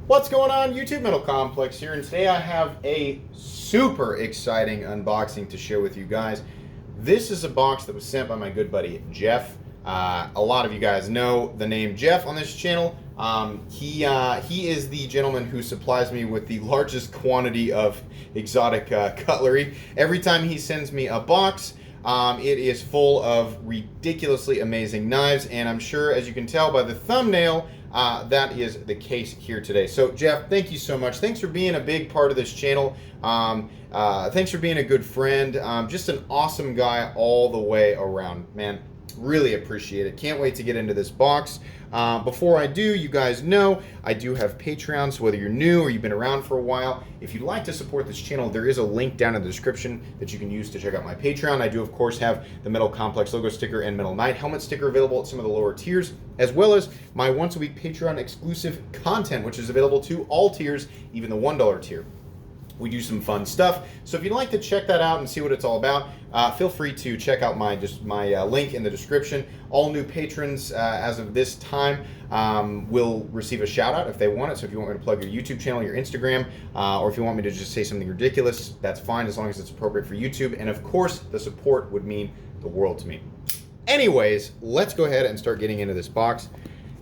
What's going on, YouTube? Metal Complex here, and today I have a super exciting unboxing to share with you guys. This is a box that was sent by my good buddy Jeff. A lot of you guys know the name Jeff on this channel. He is the gentleman who supplies me with the largest quantity of exotic cutlery. Every time he sends me a box, it is full of ridiculously amazing knives, and I'm sure, as you can tell by the thumbnail, that is the case here today. So Jeff, thank you so much. Thanks for being a big part of this channel. Thanks for being a good friend. Just an awesome guy all the way around, man. Really appreciate it. Can't wait to get into this box. Before I do, you guys know I do have Patreon, so whether you're new or you've been around for a while, if you'd like to support this channel, there is a link down in the description that you can use to check out my Patreon. I do, of course, have the Metal Complex logo sticker and Metal Knight helmet sticker available at some of the lower tiers, as well as my once-a-week Patreon exclusive content, which is available to all tiers, even the $1 tier. We do some fun stuff, so if you'd like to check that out and see what it's all about, feel free to check out my link in the description. All new patrons as of this time will receive a shout out if they want it. So if you want me to plug your YouTube channel, your Instagram, or if you want me to just say something ridiculous, that's fine as long as it's appropriate for YouTube. And of course, the support would mean the world to me. Anyways, let's go ahead and start getting into this box.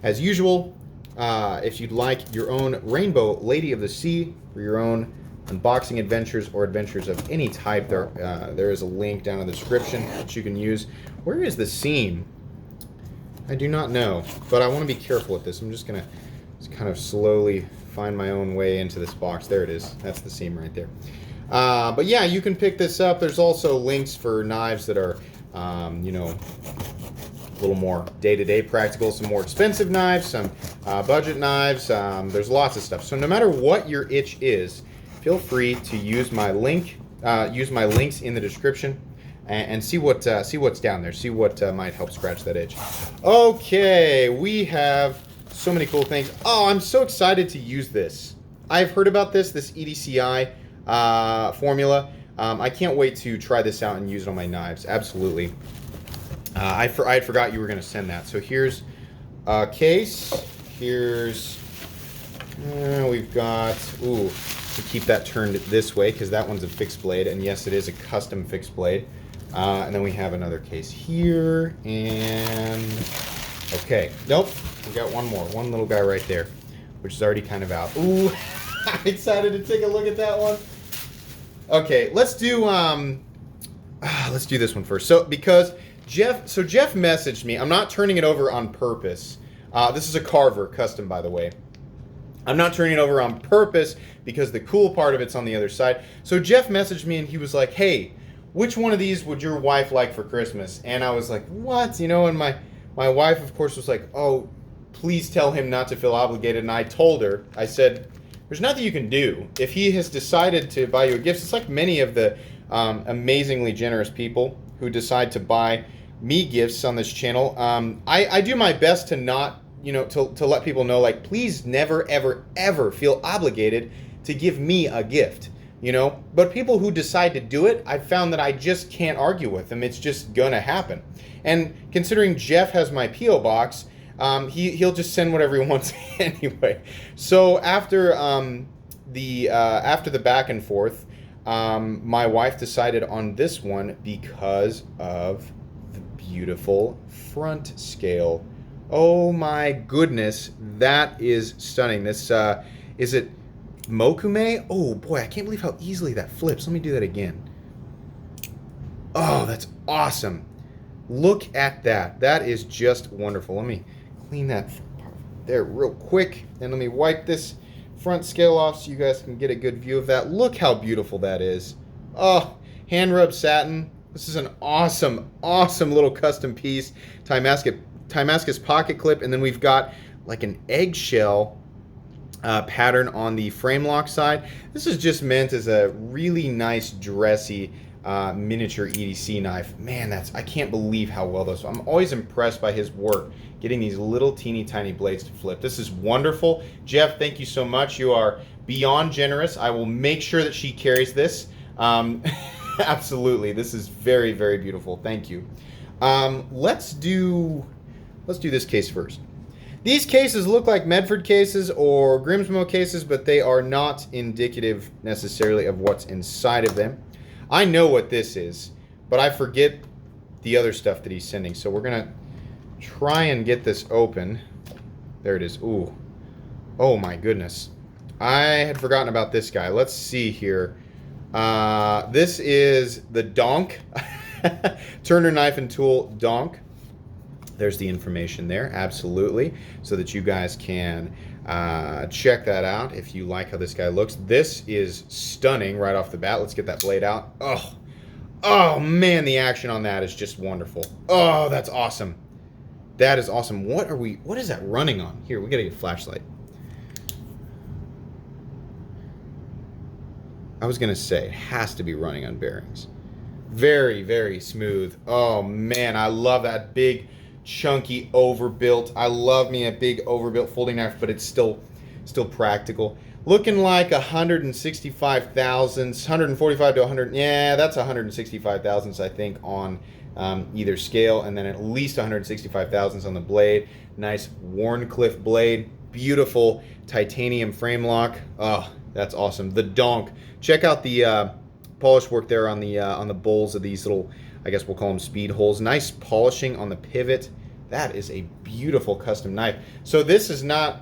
As usual, if you'd like your own Rainbow Lady of the Sea for your own unboxing adventures or adventures of any type, there is a link down in the description that you can use. Where is the seam? I do not know, but I want to be careful with this. I'm just gonna kind of slowly find my own way into this box. There it is. That's the seam right there. But yeah, you can pick this up. There's also links for knives that are, you know, a little more day-to-day practical, some more expensive knives, some budget knives. There's lots of stuff. So no matter what your itch is, feel free to use my link, use my links in the description, and see what's down there. See what might help scratch that itch. Okay, we have so many cool things. Oh, I'm so excited to use this. I've heard about this EDCI formula. I can't wait to try this out and use it on my knives. Absolutely. I had forgot you were going to send that. So here's a case. Here's we've got to keep that turned this way because that one's a fixed blade, and yes, it is a custom fixed blade. And then we have another case here, and okay, nope, we got one more, one little guy right there, which is already kind of out. Ooh, I'm excited to take a look at that one. Okay, let's do this one first. So because Jeff messaged me. I'm not turning it over on purpose. This is a Carver custom, by the way. I'm not turning it over on purpose because the cool part of it's on the other side. So Jeff messaged me and he was like, hey, which one of these would your wife like for Christmas? And I was like, what? You know, and my wife, of course, was like, oh, please tell him not to feel obligated. And I told her, I said, there's nothing you can do. If he has decided to buy you a gift, it's like many of the amazingly generous people who decide to buy me gifts on this channel. I do my best to not, you know, to let people know, like, please never, ever, ever feel obligated to give me a gift, you know? But people who decide to do it, I've found that I just can't argue with them. It's just gonna happen. And considering Jeff has my P.O. box, he'll just send whatever he wants anyway. So after the back and forth, my wife decided on this one because of the beautiful front scale. Oh my goodness, that is stunning. This, is it Mokume? Oh boy, I can't believe how easily that flips. Let me do that again. Oh, that's awesome. Look at that. That is just wonderful. Let me clean that there real quick, and let me wipe this front scale off so you guys can get a good view of that. Look how beautiful that is. Oh, hand rub satin. This is an awesome, awesome little custom piece. Timascus pocket clip, and then we've got like an eggshell pattern on the frame lock side. This is just meant as a really nice, dressy miniature EDC knife. Man, I can't believe how well those. I'm always impressed by his work, getting these little teeny tiny blades to flip. This is wonderful. Jeff, thank you so much. You are beyond generous. I will make sure that she carries this. Absolutely, this is very, very beautiful. Thank you. Let's do this case first. These cases look like Medford cases or Grimsmo cases, but they are not indicative necessarily of what's inside of them. I know what this is, but I forget the other stuff that he's sending. So we're going to try and get this open. There it is. Ooh. Oh my goodness. I had forgotten about this guy. Let's see here. This is the Donk. Turner Knife and Tool Donk. There's the information there, absolutely, so that you guys can check that out if you like how this guy looks. This is stunning right off the bat. Let's get that blade out. Oh man, the action on that is just wonderful. Oh, that's awesome. That is awesome. What is that running on? Here, we gotta get a flashlight. I was gonna say, it has to be running on bearings. Very, very smooth. Oh man, I love that big, chunky overbuilt. I love me a big overbuilt folding knife, but it's still practical. Looking like 165 thousandths, 145 to 100. Yeah, that's 165 thousandths, I think, on either scale, and then at least 165 thousandths on the blade. Nice Warncliffe blade, beautiful titanium frame lock. Oh, that's awesome. The Donk. Check out the polish work there on the bowls of these little, I guess we'll call them speed holes. Nice polishing on the pivot. That is a beautiful custom knife. So this is not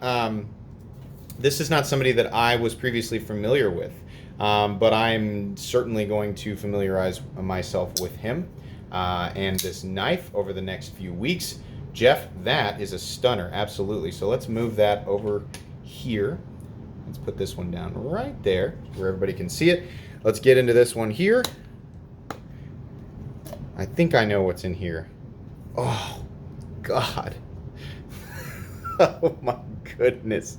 somebody that I was previously familiar with, but I'm certainly going to familiarize myself with him and this knife over the next few weeks. Jeff, that is a stunner, absolutely. So let's move that over here. Let's put this one down right there where everybody can see it. Let's get into this one here. I think I know what's in here. Oh, God. Oh, my goodness.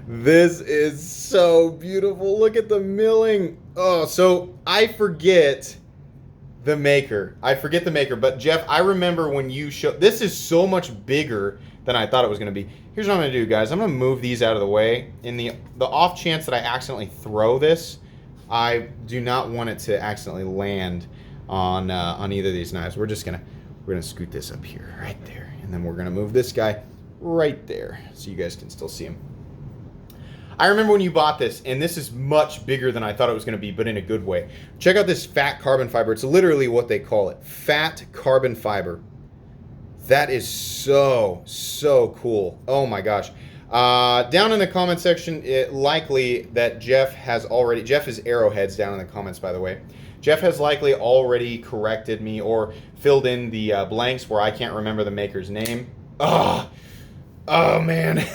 This is so beautiful. Look at the milling. Oh, so I forget the maker. But Jeff, I remember when you showed... This is so much bigger than I thought it was going to be. Here's what I'm going to do, guys. I'm going to move these out of the way. In the off chance that I accidentally throw this, I do not want it to accidentally land on either of these knives. We're gonna scoot this up here, right there, and then we're gonna move this guy right there, so you guys can still see him. I remember when you bought this, and this is much bigger than I thought it was gonna be, but in a good way. Check out this fat carbon fiber. It's literally what they call it, fat carbon fiber. That is so cool. Oh my gosh. Down in the comment section, likely that Jeff is Arrowheads down in the comments, by the way. Jeff has likely already corrected me or filled in the blanks where I can't remember the maker's name. Oh man.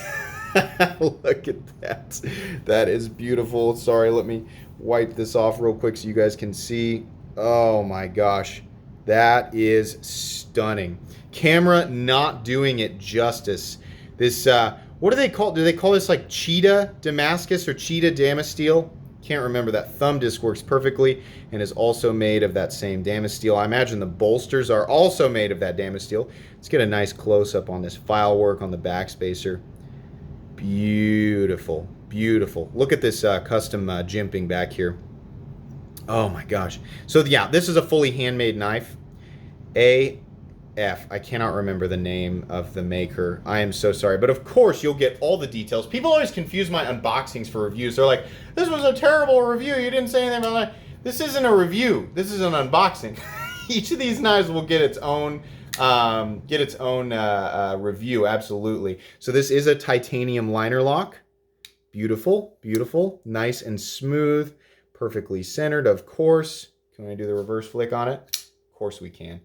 Look at that. That is beautiful. Sorry, let me wipe this off real quick so you guys can see. Oh my gosh. That is stunning. Camera not doing it justice. This, what do they call it? Do they call this like Cheetah Damascus or Cheetah Damasteel? Can't remember. That thumb disc works perfectly and is also made of that same Damasteel. I imagine the bolsters are also made of that Damasteel. Let's get a nice close-up on this file work on the backspacer. Beautiful, beautiful. Look at this custom jimping back here. Oh my gosh. So yeah, this is a fully handmade knife. I cannot remember the name of the maker. I am so sorry. But of course, you'll get all the details. People always confuse my unboxings for reviews. They're like, this was a terrible review. You didn't say anything about that. This isn't a review. This is an unboxing. Each of these knives will get its own review, absolutely. So this is a titanium liner lock. Beautiful, beautiful, nice and smooth, perfectly centered, of course. Can I do the reverse flick on it? Of course we can.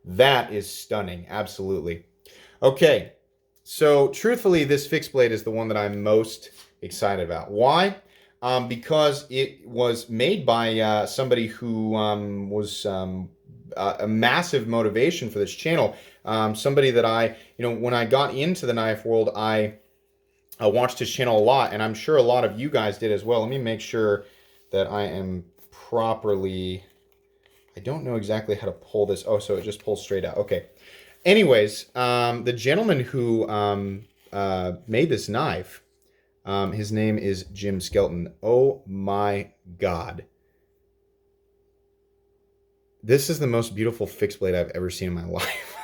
That is stunning, absolutely. Okay, so truthfully, this fixed blade is the one that I'm most excited about. Why? Because it was made by somebody who was a massive motivation for this channel. Somebody that when I got into the knife world, I watched his channel a lot, and I'm sure a lot of you guys did as well. Let me make sure that I am properly... I don't know exactly how to pull this. Oh, so it just pulls straight out. Okay. Anyways, the gentleman who made this knife, his name is Jim Skelton. Oh my God. This is the most beautiful fixed blade I've ever seen in my life.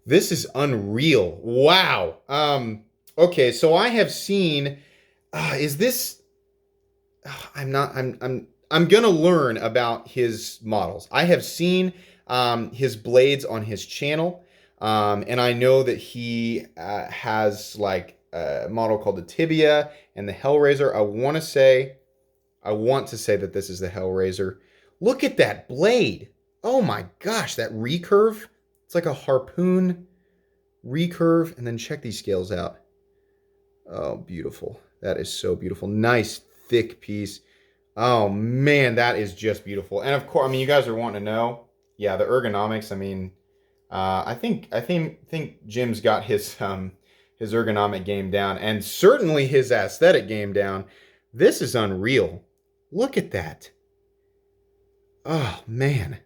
This is unreal. Wow. Okay, so I have seen. Is this? I'm gonna learn about his models. I have seen his blades on his channel, and I know that he has like a model called the Tibia and the Hellraiser. I want to say that this is the Hellraiser. Look at that blade. Oh my gosh, that recurve. It's like a harpoon recurve, and then check these scales out. Oh, beautiful. That is so beautiful. Nice thick piece. Oh man, that is just beautiful. And of course, I mean, you guys are wanting to know, yeah, the ergonomics. I mean, I think Jim's got his ergonomic game down, and certainly his aesthetic game down. This is unreal. Look at that. Oh man,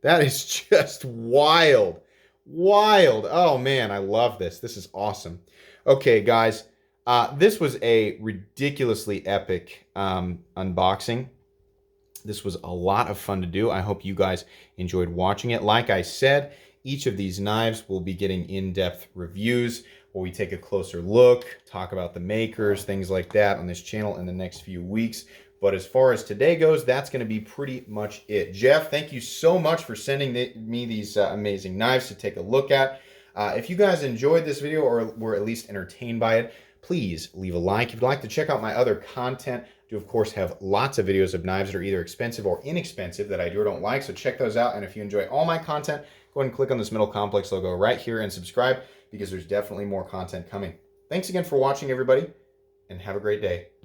that is just wild, wild. Oh man, I love this. This is awesome. Okay, guys. This was a ridiculously epic unboxing. This was a lot of fun to do. I hope you guys enjoyed watching it. Like I said, each of these knives will be getting in-depth reviews where we take a closer look, talk about the makers, things like that on this channel in the next few weeks. But as far as today goes, that's going to be pretty much it. Jeff, thank you so much for sending me these amazing knives to take a look at. If you guys enjoyed this video or were at least entertained by it, please leave a like. If you'd like to check out my other content, I do of course have lots of videos of knives that are either expensive or inexpensive that I do or don't like, so check those out. And if you enjoy all my content, go ahead and click on this Metal Complex logo right here and subscribe, because there's definitely more content coming. Thanks again for watching, everybody, and have a great day.